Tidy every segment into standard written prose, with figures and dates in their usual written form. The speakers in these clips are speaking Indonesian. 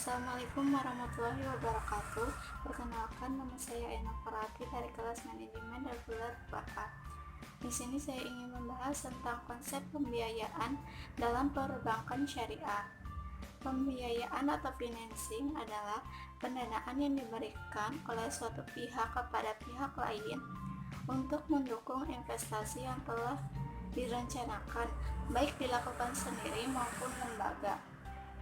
Assalamualaikum warahmatullahi wabarakatuh. Perkenalkan, nama saya Ena Farati dari kelas manajemen reguler Bapak. Di sini saya ingin membahas tentang konsep pembiayaan dalam perbankan syariah. Pembiayaan atau financing adalah pendanaan yang diberikan oleh suatu pihak kepada pihak lain untuk mendukung investasi yang telah direncanakan, baik dilakukan sendiri maupun lembaga.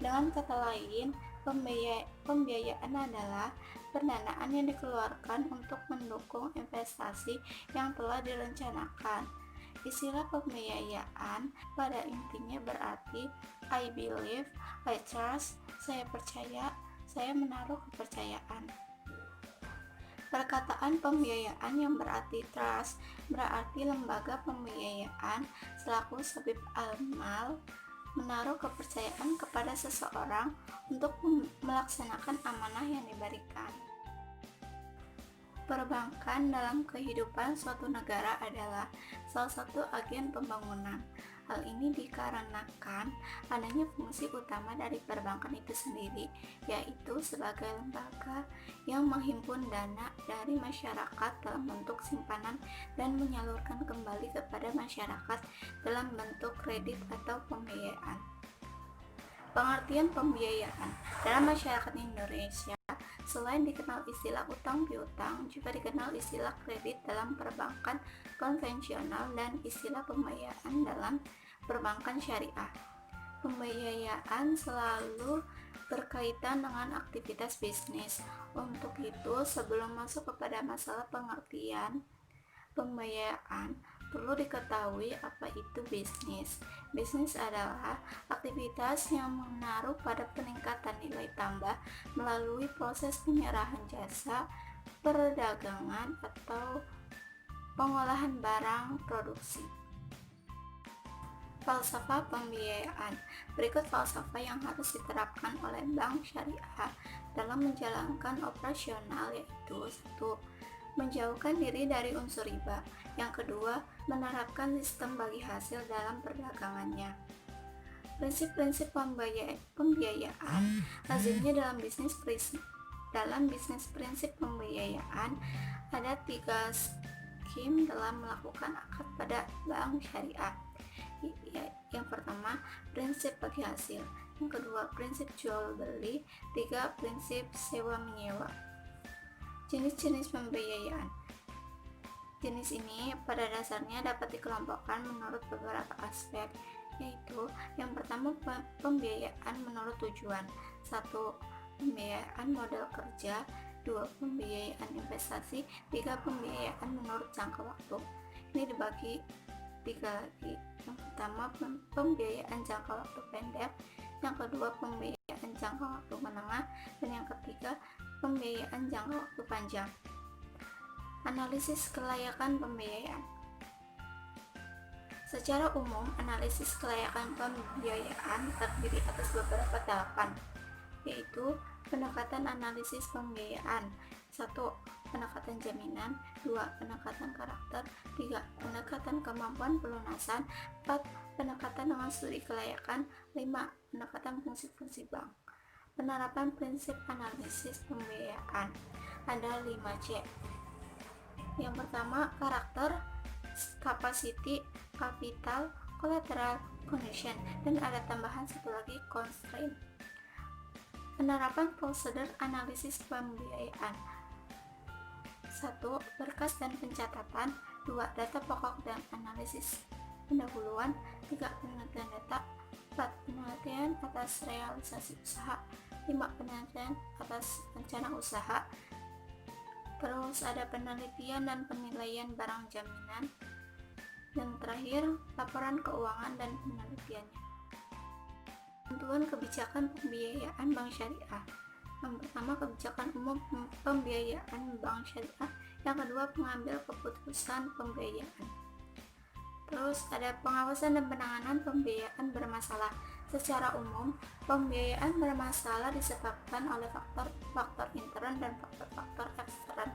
Dengan kata lain, pembiayaan adalah pendanaan yang dikeluarkan untuk mendukung investasi yang telah direncanakan. Istilah pembiayaan pada intinya berarti I believe, I trust, saya percaya, saya menaruh kepercayaan. Perkataan pembiayaan yang berarti trust berarti lembaga pembiayaan selaku sabib al-mal menaruh kepercayaan kepada seseorang untuk melaksanakan amanah yang diberikan. Perbankan dalam kehidupan suatu negara adalah salah satu agen pembangunan. Hal ini dikarenakan adanya fungsi utama dari perbankan itu sendiri, yaitu sebagai lembaga yang menghimpun dana dari masyarakat dalam bentuk simpanan dan menyalurkan kembali kepada masyarakat dalam bentuk kredit atau pembiayaan. Pengertian pembiayaan dalam masyarakat Indonesia selain dikenal istilah utang piutang, juga dikenal istilah kredit dalam perbankan konvensional dan istilah pembiayaan dalam perbankan syariah. Pembiayaan selalu berkaitan dengan aktivitas bisnis. Untuk itu, sebelum masuk kepada masalah pengertian pembiayaan, perlu diketahui apa itu bisnis. Bisnis adalah aktivitas yang menaruh pada peningkatan nilai tambah melalui proses penyerahan jasa, perdagangan, atau pengolahan barang produksi. Falsafah pembiayaan. Berikut falsafah yang harus diterapkan oleh bank syariah dalam menjalankan operasional, yaitu 1. Menjauhkan diri dari unsur riba. Yang kedua, menerapkan sistem bagi hasil dalam perdagangannya. Prinsip-prinsip pembiayaan. Lazimnya dalam bisnis prinsip pembiayaan ada 3 skim dalam melakukan akad pada bank syariah. Yang pertama, prinsip bagi hasil. Yang kedua, prinsip jual beli. 3, prinsip sewa menyewa. Jenis-jenis pembiayaan. Jenis ini pada dasarnya dapat dikelompokkan menurut beberapa aspek, yaitu yang pertama, pembiayaan menurut tujuan. 1. Pembiayaan modal kerja. 2. Pembiayaan investasi. 3. Pembiayaan menurut jangka waktu. Ini dibagi 3 lagi. Yang pertama, pembiayaan jangka waktu pendek. Yang kedua, pembiayaan jangka waktu menengah. Dan yang ketiga, pembiayaan jangka waktu panjang. Analisis kelayakan pembiayaan. Secara umum, analisis kelayakan pembiayaan terdiri atas beberapa tahapan, yaitu pendekatan analisis pembiayaan. 1. Pendekatan jaminan. 2. Pendekatan karakter. 3. Pendekatan kemampuan pelunasan. 4. Pendekatan dengan studi kelayakan. 5. Pendekatan fungsi-fungsi bank. Penerapan prinsip analisis pembiayaan ada 5C. Yang pertama, karakter, capacity, capital, collateral, condition, dan ada tambahan satu lagi, constraint. Penerapan prosedur analisis pembiayaan. 1. Berkas dan pencatatan. 2. Data pokok dan analisis pendahuluan. 3. Penelitian data. 4. Penelitian atas realisasi usaha. 5. Penelitian atas rencana usaha. Terus ada penelitian dan penilaian barang jaminan. Dan terakhir, laporan keuangan dan penelitiannya. Tentuan kebijakan pembiayaan bank syariah. Yang pertama, kebijakan umum pembiayaan bank syariah. Yang kedua, pengambil keputusan pembiayaan. Terus ada pengawasan dan penanganan pembiayaan bermasalah. Secara umum, pembiayaan bermasalah disebabkan oleh faktor-faktor intern dan faktor-faktor ekstern.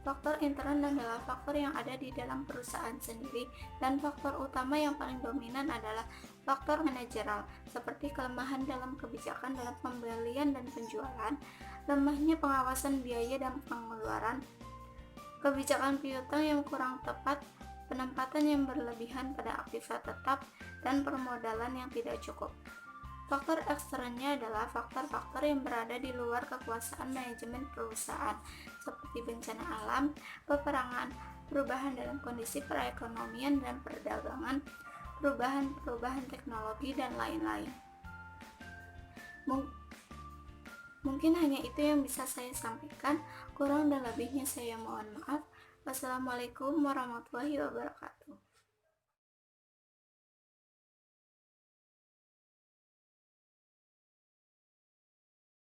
Faktor intern adalah faktor yang ada di dalam perusahaan sendiri, dan faktor utama yang paling dominan adalah faktor manajerial, seperti kelemahan dalam kebijakan dalam pembelian dan penjualan, lemahnya pengawasan biaya dan pengeluaran, kebijakan piutang yang kurang tepat, penempatan yang berlebihan pada aktiva tetap, dan permodalan yang tidak cukup. Faktor eksternnya adalah faktor-faktor yang berada di luar kekuasaan manajemen perusahaan, seperti bencana alam, peperangan, perubahan dalam kondisi perekonomian dan perdagangan, perubahan-perubahan teknologi, dan lain-lain. Mungkin hanya itu yang bisa saya sampaikan, kurang dan lebihnya saya mohon maaf. Wassalamualaikum warahmatullahi wabarakatuh.